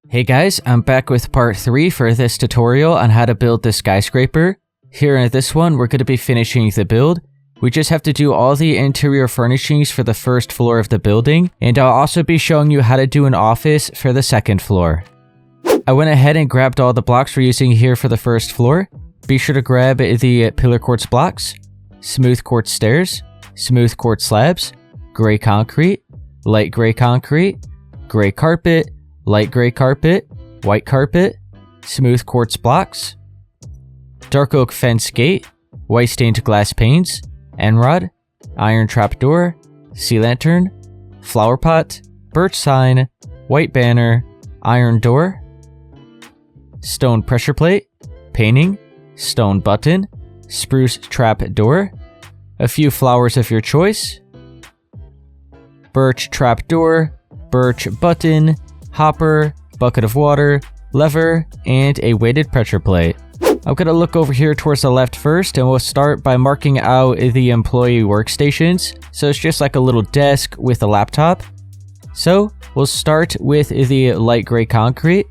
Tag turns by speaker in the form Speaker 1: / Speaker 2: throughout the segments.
Speaker 1: Hey guys, I'm back with part 3 for this tutorial on how to build the skyscraper. Here in this one, we're going to be finishing the build. We just have to do all the interior furnishings for the first floor of the building, and I'll also be showing you how to do an office for the second floor. I went ahead and grabbed all the blocks we're using here for the first floor. Be sure to grab the pillar quartz blocks, smooth quartz stairs, smooth quartz slabs, gray concrete, light gray concrete, gray carpet, light gray carpet, white carpet, smooth quartz blocks, dark oak fence gate, white stained glass panes, end rod, iron trapdoor, sea lantern, flower pot, birch sign, white banner, iron door, stone pressure plate, painting, stone button, spruce trap door, a few flowers of your choice, birch trap door, birch button, hopper, bucket of water, lever, and a weighted pressure plate. I'm going to look over here towards the left first, and we'll start by marking out the employee workstations. So it's just like a little desk with a laptop. So we'll start with the light gray concrete.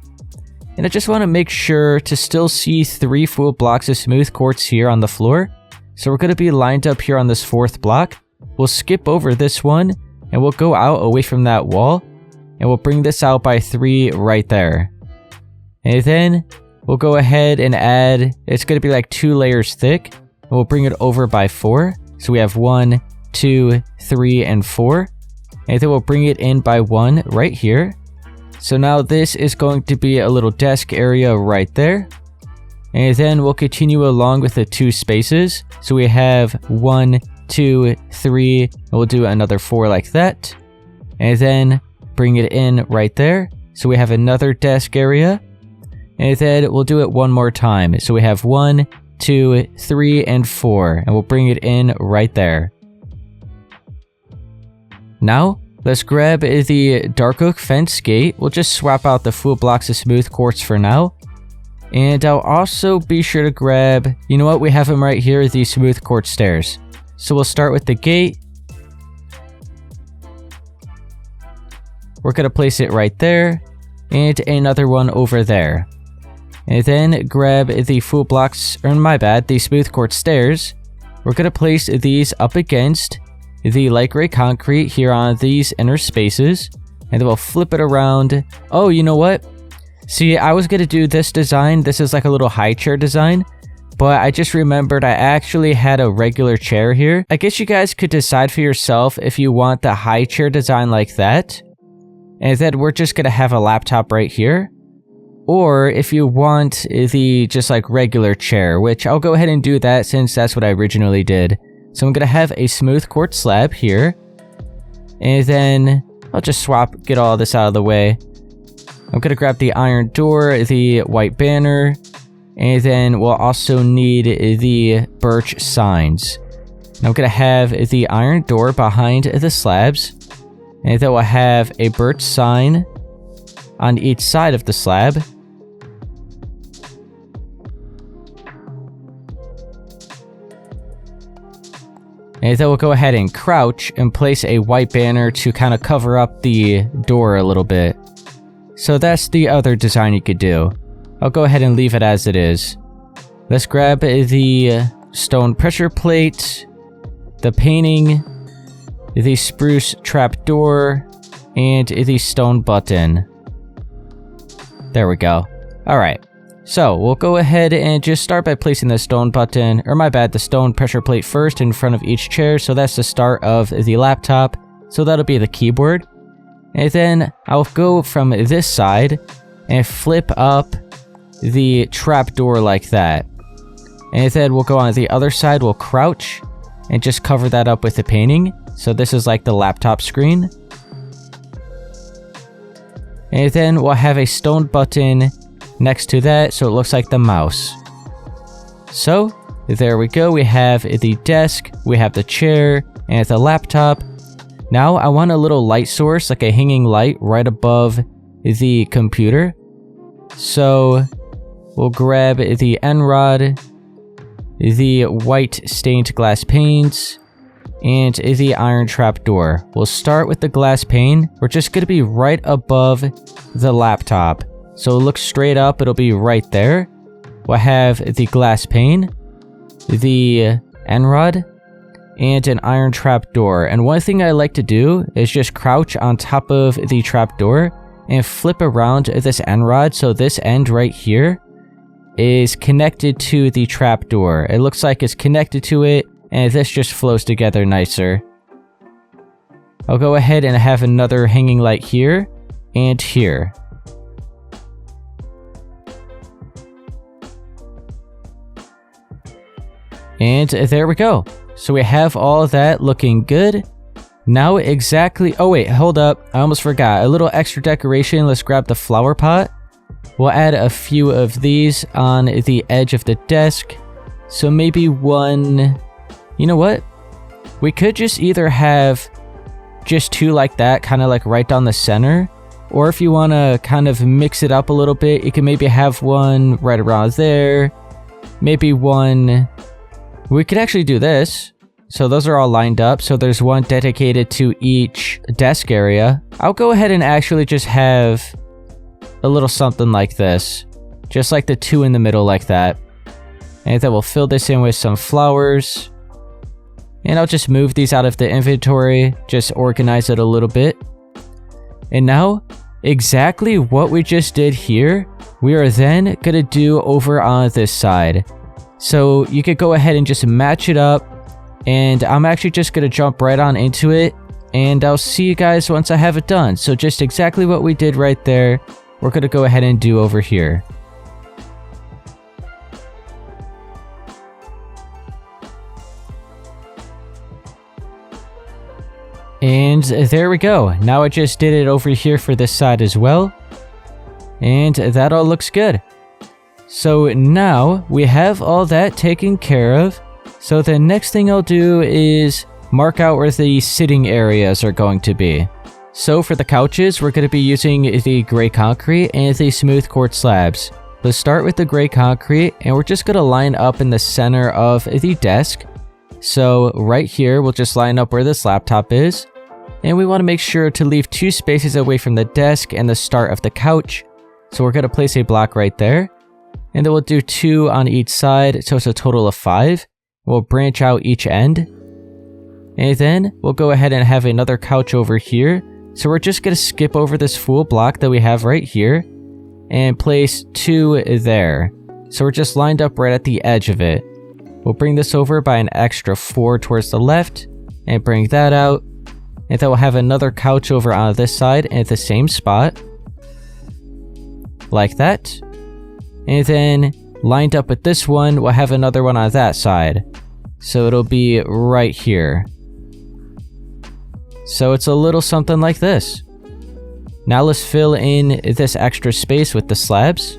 Speaker 1: And I just want to make sure to still see 3 full blocks of smooth quartz here on the floor. So we're going to be lined up here on this 4th block. We'll skip over this one, and we'll go out away from that wall. And we'll bring this out by 3 right there. And then we'll go ahead and add, it's going to be like 2 layers thick. And we'll bring it over by 4. So we have 1, 2, 3, and 4. And then we'll bring it in by 1 right here. So now this is going to be a little desk area right there. And then we'll continue along with the 2 spaces. So we have 1, 2, 3, and we'll do another 4 like that. And then bring it in right there. So we have another desk area. And then we'll do it one more time. So we have 1, 2, 3, and 4. And we'll bring it in right there. Now, let's grab the dark oak fence gate. We'll just swap out the full blocks of smooth quartz for now. And I'll also be sure to grab, you know what, we have them right here, the smooth quartz stairs. So we'll start with the gate. We're going to place it right there, and another one over there. And then grab the full blocks, or my bad, the smooth quartz stairs. We're going to place these up against the light gray concrete here on these inner spaces. And then we'll flip it around. Oh, you know what? See, I was going to do this design. This is like a little high chair design. But I just remembered I actually had a regular chair here. I guess you guys could decide for yourself if you want the high chair design like that. And then we're just going to have a laptop right here. Or if you want the just like regular chair, which I'll go ahead and do that since that's what I originally did. So I'm going to have a smooth quartz slab here. And then I'll just get all this out of the way. I'm going to grab the iron door, the white banner, and then we'll also need the birch signs. And I'm going to have the iron door behind the slabs. And then we'll have a birch sign on each side of the slab. And then we'll go ahead and crouch and place a white banner to kind of cover up the door a little bit. So that's the other design you could do. I'll go ahead and leave it as it is. Let's grab the stone pressure plate, the painting, the spruce trap door, and the stone button. There we go. Alright, so we'll go ahead and just start by placing the stone button, or my bad, the stone pressure plate first in front of each chair. So that's the start of the laptop. So that'll be the keyboard. And then I'll go from this side and flip up the trap door like that. And then we'll go on the other side, we'll crouch and just cover that up with the painting. So this is like the laptop screen. And then we'll have a stone button next to that, so it looks like the mouse. So there we go. We have the desk, we have the chair, and the laptop. Now I want a little light source, like a hanging light right above the computer. So we'll grab the end rod, the white stained glass panes, and the iron trap door. We'll start with the glass pane. We're just going to be right above the laptop. So look straight up, it'll be right there. We'll have the glass pane, the end rod, and an iron trap door. And one thing I like to do is just crouch on top of the trap door and flip around this end rod, so this end right here is connected to the trap door. It looks like it's connected to it, and this just flows together nicer. I'll go ahead and have another hanging light here and here. And there we go. So we have all of that looking good. Now exactly... Oh wait, hold up. I almost forgot. A little extra decoration. Let's grab the flower pot. We'll add a few of these on the edge of the desk. So maybe one... You know what? We could just either have just two like that, kind of like right down the center. Or if you want to kind of mix it up a little bit, you can maybe have one right around there. Maybe one... We could actually do this. So those are all lined up. So there's one dedicated to each desk area. I'll go ahead and actually just have a little something like this. Just like the two in the middle like that. And then we'll fill this in with some flowers. And I'll just move these out of the inventory. Just organize it a little bit. And now, exactly what we just did here, we are then going to do over on this side. So you could go ahead and just match it up. And I'm actually just going to jump right on into it. And I'll see you guys once I have it done. So just exactly what we did right there, we're going to go ahead and do over here. And there we go. Now I just did it over here for this side as well. And that all looks good. So now we have all that taken care of. So the next thing I'll do is mark out where the sitting areas are going to be. So for the couches, we're going to be using the gray concrete and the smooth quartz slabs. Let's start with the gray concrete, and we're just going to line up in the center of the desk. So right here, we'll just line up where this laptop is. And we want to make sure to leave 2 spaces away from the desk and the start of the couch. So we're going to place a block right there. And then we'll do 2 on each side, so it's a total of 5. We'll branch out each end. And then we'll go ahead and have another couch over here. So we're just going to skip over this full block that we have right here and place 2 there. So we're just lined up right at the edge of it. We'll bring this over by an extra 4 towards the left and bring that out. And then we'll have another couch over on this side at the same spot. Like that. And then lined up with this one, we'll have another one on that side. So it'll be right here. So it's a little something like this. Now let's fill in this extra space with the slabs.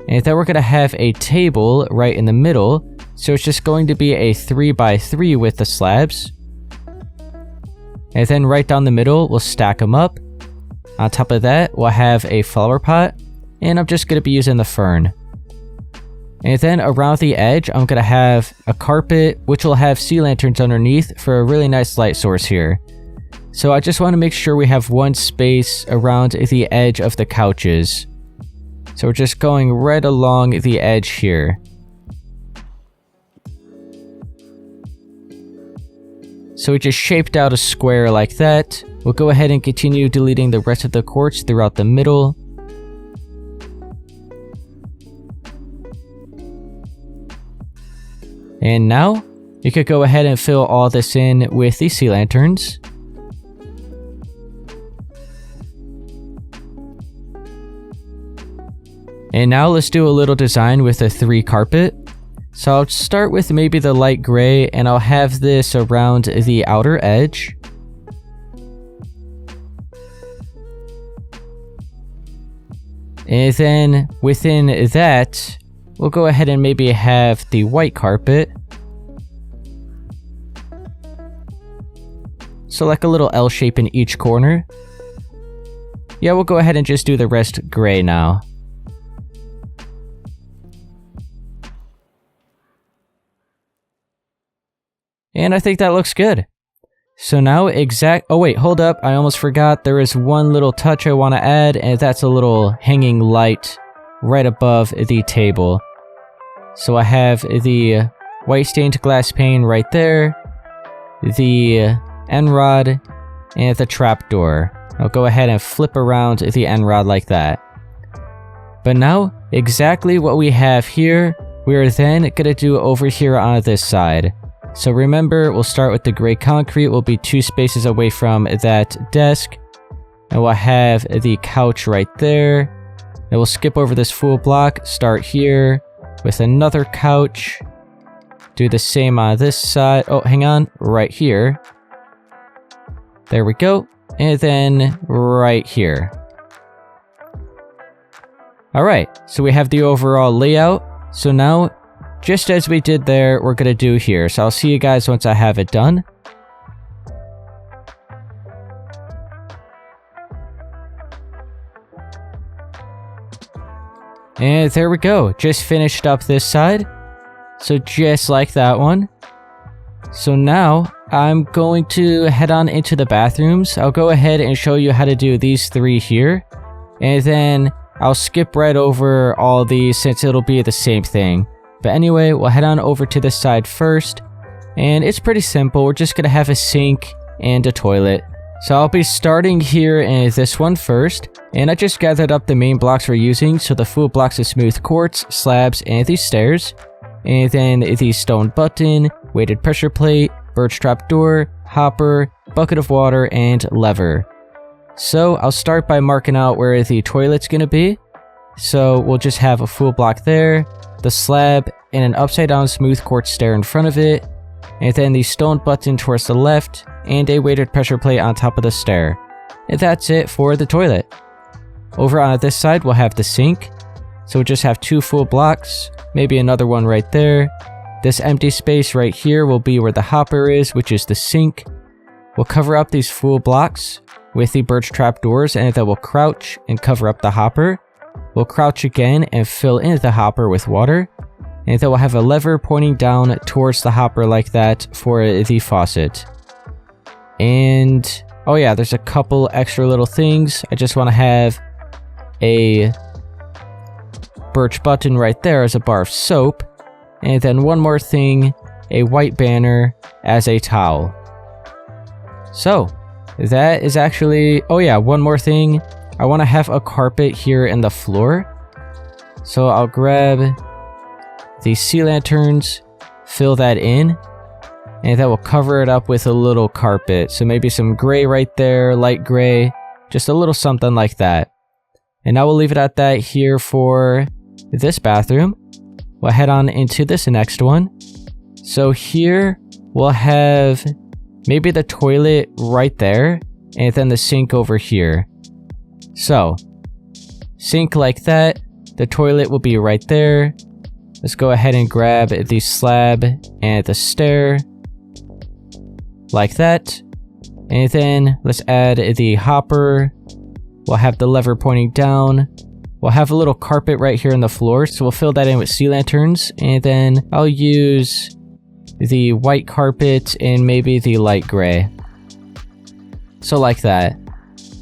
Speaker 1: And then we're going to have a table right in the middle. So it's just going to be a 3x3 with the slabs. And then right down the middle, we'll stack them up. On top of that, we'll have a flower pot. And I'm just going to be using the fern. And then around the edge, I'm going to have a carpet, which will have sea lanterns underneath for a really nice light source here. So I just want to make sure we have one space around the edge of the couches. So we're just going right along the edge here. So we just shaped out a square like that. We'll go ahead and continue deleting the rest of the quartz throughout the middle. And now, you could go ahead and fill all this in with the sea lanterns. And now let's do a little design with a 3 carpet. So I'll start with maybe the light gray, and I'll have this around the outer edge. And then within that, we'll go ahead and maybe have the white carpet. So like a little L shape in each corner. Yeah, we'll go ahead and just do the rest gray now. And I think that looks good. So now oh wait, hold up, I almost forgot. There is one little touch I want to add, and that's a little hanging light right above the table. So I have the white stained glass pane right there, the end rod, and the trapdoor. I'll go ahead and flip around the end rod like that. But now, exactly what we have here, we are then going to do over here on this side. So remember, we'll start with the gray concrete. We'll be 2 spaces away from that desk. And we'll have the couch right there. And we'll skip over this full block, start here with another couch. Do the same on this side. Oh, hang on, right here. There we go. And then right here. Alright, so we have the overall layout. So now, just as we did there, we're going to do here. So I'll see you guys once I have it done. And there we go. Just finished up this side. So just like that one. So now, I'm going to head on into the bathrooms. I'll go ahead and show you how to do these 3 here. And then I'll skip right over all these since it'll be the same thing. But anyway, we'll head on over to this side first. And it's pretty simple. We're just going to have a sink and a toilet. So I'll be starting here in this one first. And I just gathered up the main blocks we're using. So the full blocks of smooth quartz, slabs, and these stairs. And then the stone button, weighted pressure plate, birch trap door, hopper, bucket of water, and lever. So I'll start by marking out where the toilet's going to be. So we'll just have a full block there, the slab, and an upside down smooth quartz stair in front of it, and then the stone button towards the left, and a weighted pressure plate on top of the stair. And that's it for the toilet. Over on this side, we'll have the sink. So we'll just have 2 full blocks, maybe another one right there. This empty space right here will be where the hopper is, which is the sink. We'll cover up these full blocks with the birch trap doors, and then we'll crouch and cover up the hopper. We'll crouch again and fill in the hopper with water. And then we'll have a lever pointing down towards the hopper like that for the faucet. And, oh yeah, there's a couple extra little things. I just want to have a birch button right there as a bar of soap. And then one more thing, a white banner as a towel. So, that is actually... Oh yeah, one more thing. I want to have a carpet here in the floor. So I'll grab the sea lanterns, fill that in, and that will cover it up with a little carpet. So maybe some gray right there, light gray, just a little something like that. And now we'll leave it at that here for this bathroom. We'll head on into this next one. So here we'll have maybe the toilet right there, and then the sink over here. So, sink like that, the toilet will be right there. Let's go ahead and grab the slab and the stair, like that. And then let's add the hopper. We'll have the lever pointing down. We'll have a little carpet right here on the floor, so we'll fill that in with sea lanterns. And then I'll use the white carpet and maybe the light gray. So like that.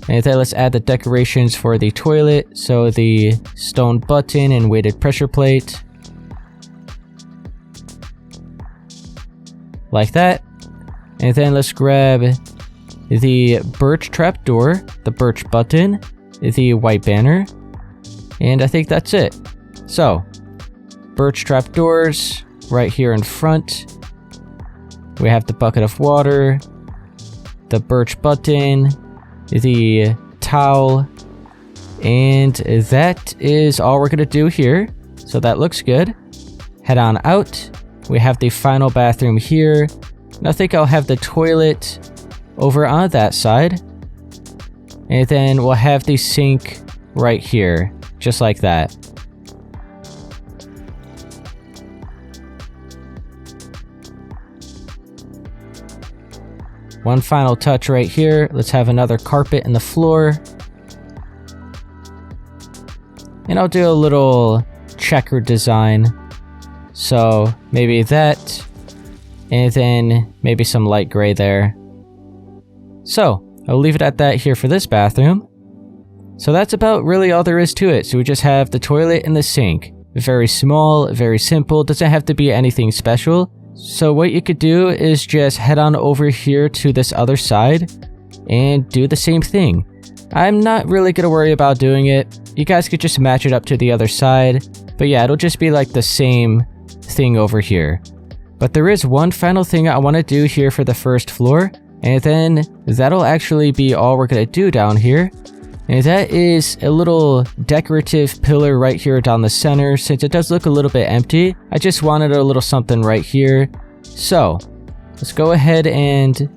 Speaker 1: And then let's add the decorations for the toilet. So the stone button and weighted pressure plate. Like that. And then let's grab the birch trap door, the birch button, the white banner. And I think that's it. So, birch trap doors right here in front. We have the bucket of water, the birch button, the towel, and that is all we're gonna do here. So that looks good. Head on out. We have the final bathroom here. And I think I'll have the toilet over on that side. And then we'll have the sink right here, just like that. One final touch right here. Let's have another carpet in the floor. And I'll do a little checkered design. So maybe that. And then maybe some light gray there. So, I'll leave it at that here for this bathroom. So that's about really all there is to it. So we just have the toilet and the sink. Very small, very simple, doesn't have to be anything special. So what you could do is just head on over here to this other side and do the same thing. I'm not really going to worry about doing it. You guys could just match it up to the other side. But yeah, it'll just be like the same thing over here. But there is one final thing I want to do here for the first floor. And then that'll actually be all we're going to do down here. And that is a little decorative pillar right here down the center. Since it does look a little bit empty, I just wanted a little something right here. So let's go ahead and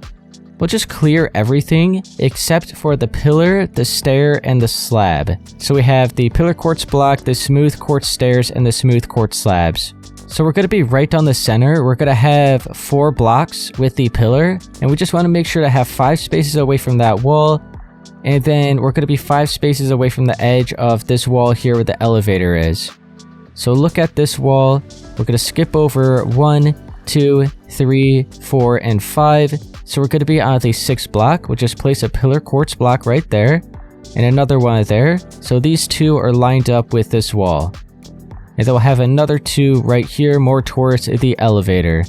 Speaker 1: we'll just clear everything except for the pillar, the stair, and the slab. So we have the pillar quartz block, the smooth quartz stairs, and the smooth quartz slabs. So we're going to be right down the center. We're going to have 4 blocks with the pillar, and we just want to make sure to have 5 spaces away from that wall. And then we're going to be 5 spaces away from the edge of this wall here where the elevator is. So look at this wall. We're going to skip over 1, 2, 3, 4, and 5. So we're going to be on the 6th block. We'll just place a pillar quartz block right there and another one there. So these 2 are lined up with this wall. And then we'll have another 2 right here more towards the elevator.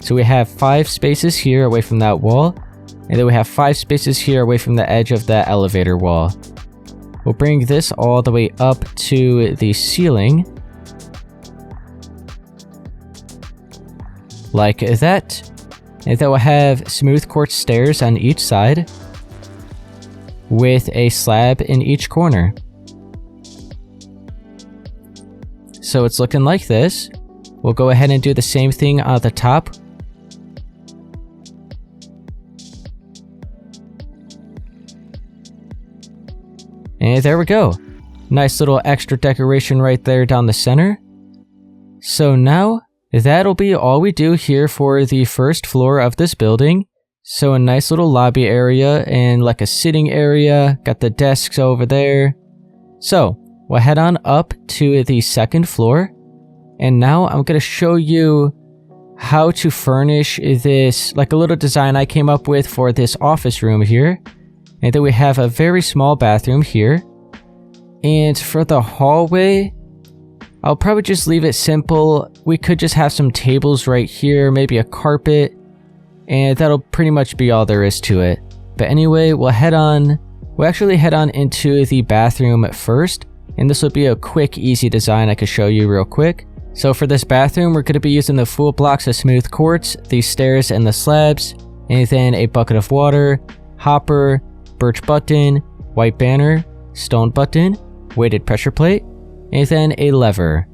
Speaker 1: So we have 5 spaces here away from that wall. And then we have 5 spaces here away from the edge of the elevator wall. We'll bring this all the way up to the ceiling. Like that. And then we'll have smooth quartz stairs on each side. With a slab in each corner. So it's looking like this. We'll go ahead and do the same thing on the top. And there we go. Nice little extra decoration right there down the center. So now, that'll be all we do here for the first floor of this building. So a nice little lobby area and like a sitting area. Got the desks over there. So, we'll head on up to the 2nd floor. And now I'm going to show you how to furnish this, like a little design I came up with for this office room here. And then we have a very small bathroom here. And for the hallway, I'll probably just leave it simple. We could just have some tables right here, maybe a carpet. And that'll pretty much be all there is to it. But anyway, we'll actually head on into the bathroom first. And this will be a quick, easy design I could show you real quick. So for this bathroom, we're going to be using the full blocks of smooth quartz, the stairs and the slabs, and then a bucket of water, hopper, birch button, white banner, stone button, weighted pressure plate, and then a lever.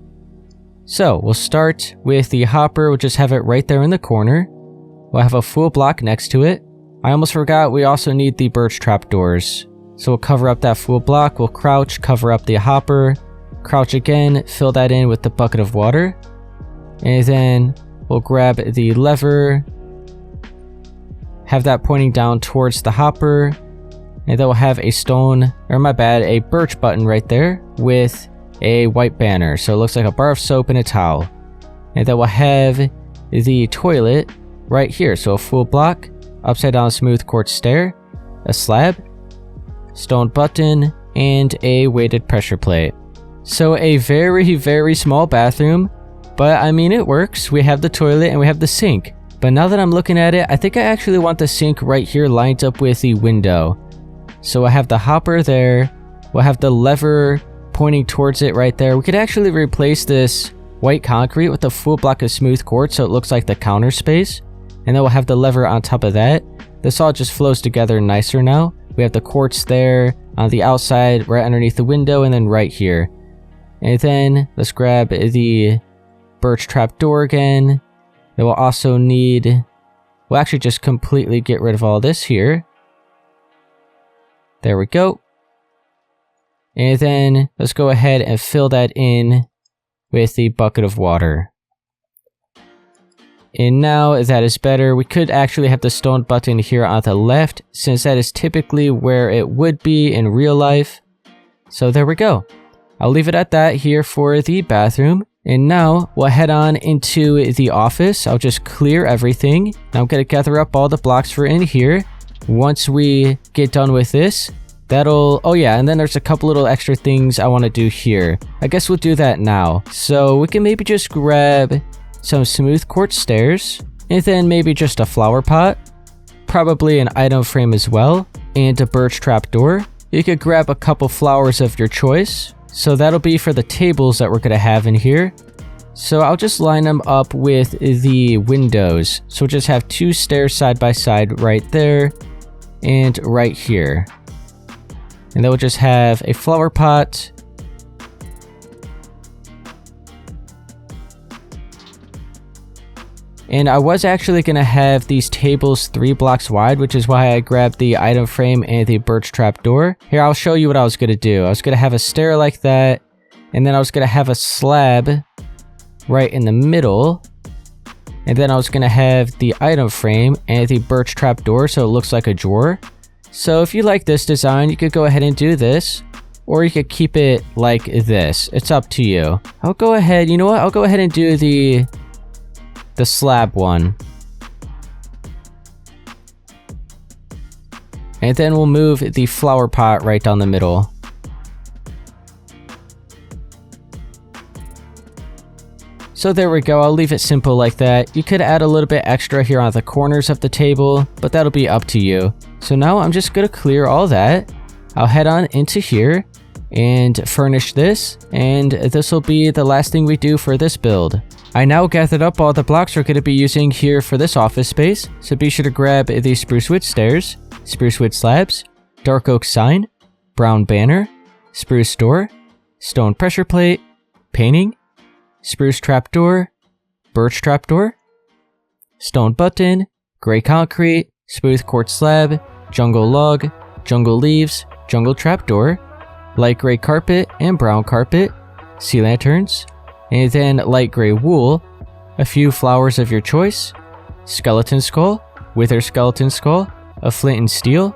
Speaker 1: So we'll start with the hopper. We'll just have it right there in the corner. We'll have a full block next to it. I almost forgot we also need the birch trapdoors. So we'll cover up that full block. We'll crouch, cover up the hopper, crouch again, fill that in with the bucket of water. And then we'll grab the lever, have that pointing down towards the hopper. And then we'll have a birch button right there with a white banner. So it looks like a bar of soap and a towel. And then we'll have the toilet right here. So a full block, upside down smooth quartz stair, a slab, stone button, and a weighted pressure plate. So a very, very small bathroom, but I mean it works. We have the toilet and we have the sink. But now that I'm looking at it, I think I actually want the sink right here lined up with the window. So I have the hopper there. We'll have the lever pointing towards it right there. We could actually replace this white concrete with a full block of smooth quartz so it looks like the counter space. And then we'll have the lever on top of that. This all just flows together nicer now. We have the quartz there on the outside, right underneath the window, and then right here. And then let's grab the birch trap door again. Then we'll also need, we'll actually just completely get rid of all this here. There we go. And then let's go ahead and fill that in with the bucket of water. And now that is better. We could actually have the stone button here on the left, since that is typically where it would be in real life. So there we go. I'll leave it at that here for the bathroom. And now we'll head on into the office. I'll just clear everything. Now I'm going to gather up all the blocks for in here. once we get done with this, oh yeah, and then there's a couple little extra things I want to do here. I guess we'll do that now. So we can maybe just grab some smooth quartz stairs, and then maybe just a flower pot, probably an item frame as well, and a birch trapdoor. You could grab a couple flowers of your choice. So that'll be for the tables that we're going to have in here. So I'll just line them up with the windows. So we'll just have 2 stairs side by side right there and right here. And then we'll just have a flower pot. And I was actually going to have these tables 3 blocks wide, which is why I grabbed the item frame and the birch trapdoor. Here, I'll show you what I was going to do. I was going to have a stair like that, and then I was going to have a slab right in the middle. And then I was going to have the item frame and the birch trapdoor so it looks like a drawer. So if you like this design, you could go ahead and do this, or you could keep it like this. It's up to you. I'll go ahead, you know what? I'll go ahead and do the slab one. And then we'll move the flower pot right down the middle. So there we go, I'll leave it simple like that. You could add a little bit extra here on the corners of the table, but that'll be up to you. So now I'm just gonna clear all that. I'll head on into here and furnish this, and this will be the last thing we do for this build. I now gathered up all the blocks we're going to be using here for this office space, so be sure to grab the spruce wood stairs, spruce wood slabs, dark oak sign, brown banner, spruce door, stone pressure plate, painting, spruce trapdoor, birch trapdoor, stone button, gray concrete, smooth quartz slab, jungle log, jungle leaves, jungle trapdoor, light gray carpet and brown carpet, sea lanterns, and then light gray wool, a few flowers of your choice, skeleton skull, wither skeleton skull, a flint and steel,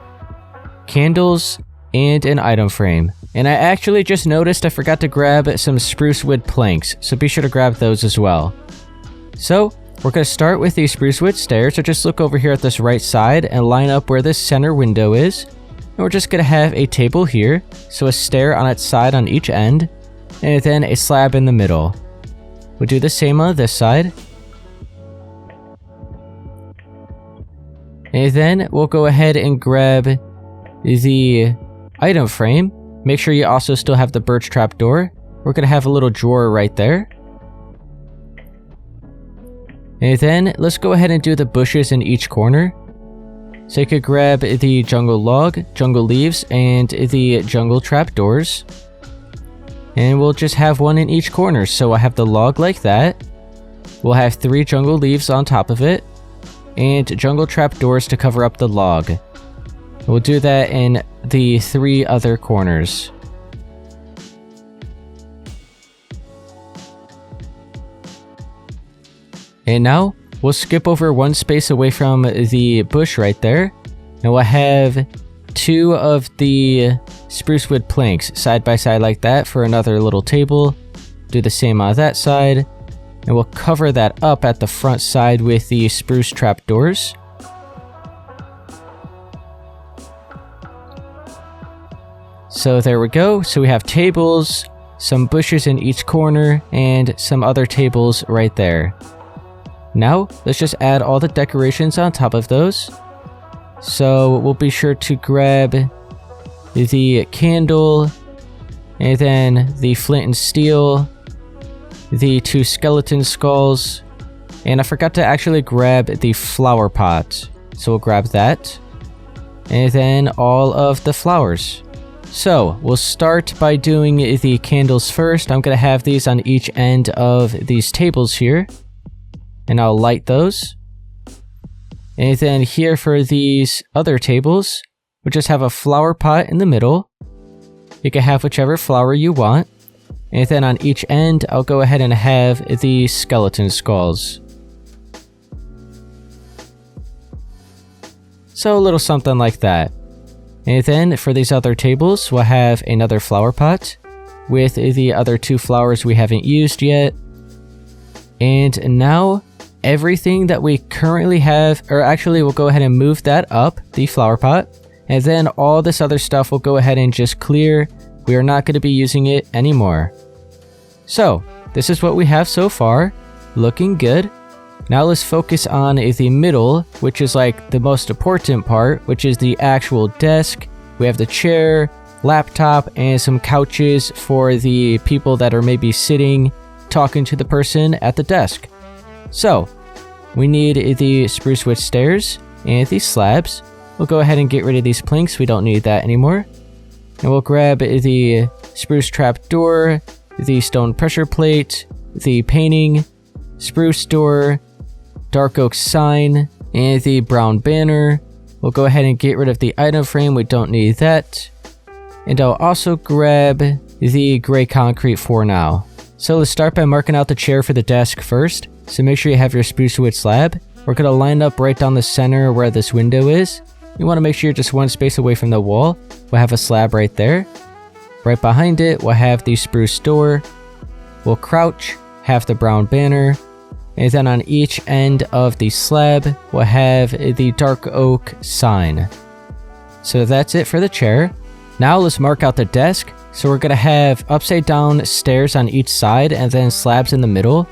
Speaker 1: candles, and an item frame. And I actually just noticed I forgot to grab some spruce wood planks, so be sure to grab those as well. So we're going to start with the spruce wood stairs, so just look over here at this right side and line up where this center window is. And we're just going to have a table here, so a stair on its side on each end, and then a slab in the middle. We'll do the same on this side. And then we'll go ahead and grab the item frame. Make sure you also still have the birch trapdoor. We're going to have a little drawer right there. And then let's go ahead and do the bushes in each corner. So you could grab the jungle log, jungle leaves, and the jungle trapdoors. And we'll just have one in each corner. So I have the log like that. We'll have 3 jungle leaves on top of it. And jungle trapdoors to cover up the log. We'll do that in the 3 other corners. And now, we'll skip over 1 space away from the bush right there. And we'll have 2 of the spruce wood planks side by side like that for another little table. Do the same on that side. And we'll cover that up at the front side with the spruce trapdoors. So there we go. So we have tables, some bushes in each corner, and some other tables right there. Now, let's just add all the decorations on top of those. So we'll be sure to grab the candle, and then the flint and steel, the 2 skeleton skulls, and I forgot to actually grab the flower pot. So we'll grab that, and then all of the flowers. So we'll start by doing the candles first. I'm going to have these on each end of these tables here, and I'll light those. And then here for these other tables, we'll just have a flower pot in the middle. You can have whichever flower you want. And then on each end, I'll go ahead and have the skeleton skulls. So a little something like that. And then for these other tables, we'll have another flower pot with the other 2 flowers we haven't used yet. And now everything that we currently have, or actually we'll go ahead and move that up, the flower pot. And then all this other stuff we'll go ahead and just clear. We are not going to be using it anymore. So, this is what we have so far. Looking good. Now let's focus on the middle, which is like the most important part, which is the actual desk. We have the chair, laptop, and some couches for the people that are maybe sitting, talking to the person at the desk. So, we need the spruce wood stairs and these slabs. We'll go ahead and get rid of these planks. We don't need that anymore. And we'll grab the spruce trap door, the stone pressure plate, the painting, spruce door, dark oak sign, and the brown banner. We'll go ahead and get rid of the item frame. We don't need that. And I'll also grab the gray concrete for now. So let's start by marking out the chair for the desk first. So make sure you have your spruce wood slab. We're going to line up right down the center where this window is. You want to make sure you're just one space away from the wall. We'll have a slab right there. Right behind it, we'll have the spruce door. We'll crouch, have the brown banner. And then on each end of the slab, we'll have the dark oak sign. So that's it for the chair. Now let's mark out the desk. So we're going to have upside down stairs on each side and then slabs in the middle.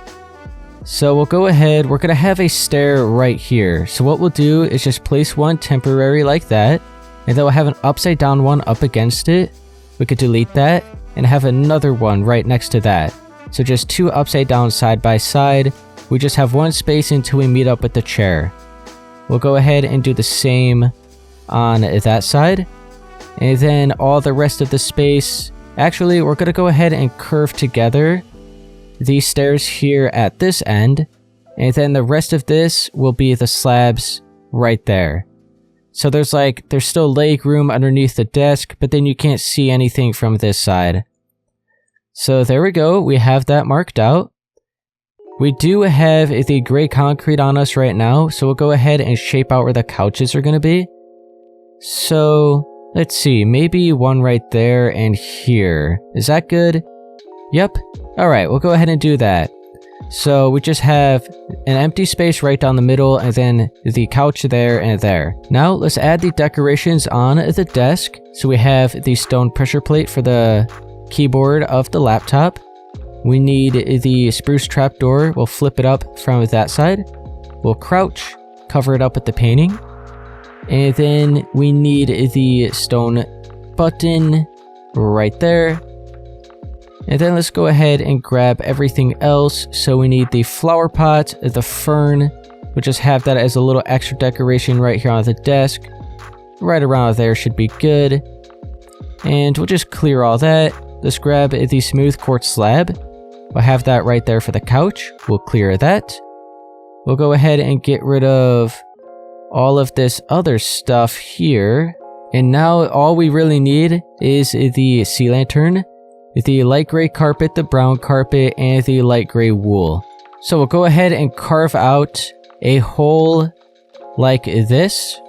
Speaker 1: So we'll go ahead, we're going to have a stair right here. So what we'll do is just place one temporary like that. And then we'll have an upside down one up against it. We could delete that and have another one right next to that. So just two upside down side by side. We just have one space until we meet up with the chair. We'll go ahead and do the same on that side. And then all the rest of the space, actually we're going to go ahead and curve together these stairs here at this end. And then the rest of this will be the slabs right there. So there's still leg room underneath the desk, but then you can't see anything from this side. So there we go, we have that marked out. We do have the gray concrete on us right now, so we'll go ahead and shape out where the couches are going to be. So, let's see, maybe one right there and here. Is that good? Yep. Alright, we'll go ahead and do that. So we just have an empty space right down the middle and then the couch there and there. Now let's add the decorations on the desk. So we have the stone pressure plate for the keyboard of the laptop. We need the spruce trapdoor. We'll flip it up from that side. We'll crouch, cover it up with the painting. And then we need the stone button right there. And then let's go ahead and grab everything else. So we need the flower pot, the fern. We'll just have that as a little extra decoration right here on the desk. Right around there should be good. And we'll just clear all that. Let's grab the smooth quartz slab. We'll have that right there for the couch. We'll clear that. We'll go ahead and get rid of all of this other stuff here. And now all we really need is the sea lantern, the light gray carpet, the brown carpet, and the light gray wool. So we'll go ahead and carve out a hole like this.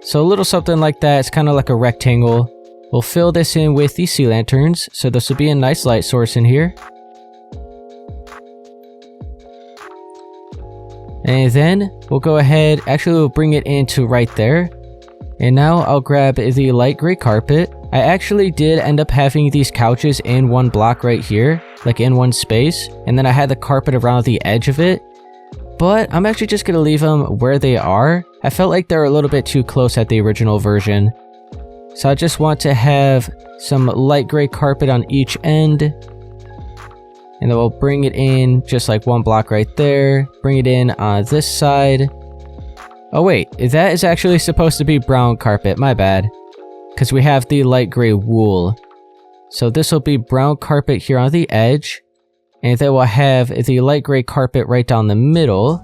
Speaker 1: So a little something like that. It's kind of like a rectangle. We'll fill this in with the sea lanterns. So this will be a nice light source in here. And then we'll go ahead, actually we'll bring it into right there. And now I'll grab the light gray carpet. I actually did end up having these couches in one block right here, like in one space. And then I had the carpet around the edge of it. But I'm actually just going to leave them where they are. I felt like they're a little bit too close at the original version. So I just want to have some light gray carpet on each end. And then we'll bring it in just like one block right there. Bring it in on this side. Oh wait, that is actually supposed to be brown carpet, my bad. Because we have the light gray wool. So this will be brown carpet here on the edge. And then we'll have the light gray carpet right down the middle.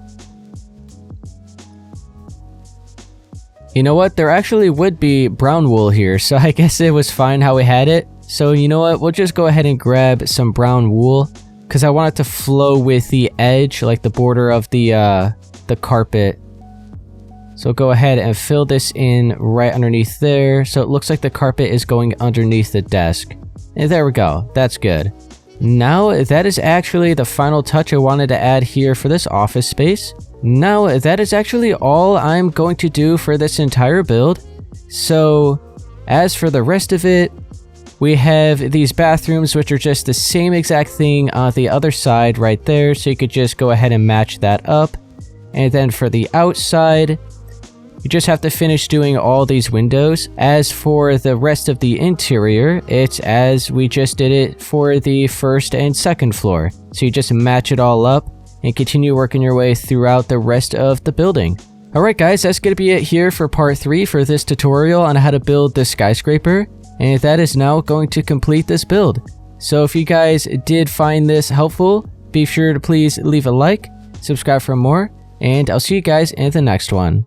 Speaker 1: You know what, there actually would be brown wool here, so I guess it was fine how we had it. So you know what, we'll just go ahead and grab some brown wool. Because I want it to flow with the edge, like the border of the carpet. So go ahead and fill this in right underneath there. So it looks like the carpet is going underneath the desk. And there we go, that's good. Now that is actually the final touch I wanted to add here for this office space. Now that is actually all I'm going to do for this entire build. So as for the rest of it, we have these bathrooms, which are just the same exact thing on the other side right there, so you could just go ahead and match that up. And then for the outside, you just have to finish doing all these windows. As for the rest of the interior, it's as we just did it for the first and second floor. So you just match it all up and continue working your way throughout the rest of the building. Alright guys, that's going to be it here for part 3 for this tutorial on how to build the skyscraper. And that is now going to complete this build. So if you guys did find this helpful, be sure to please leave a like, subscribe for more, and I'll see you guys in the next one.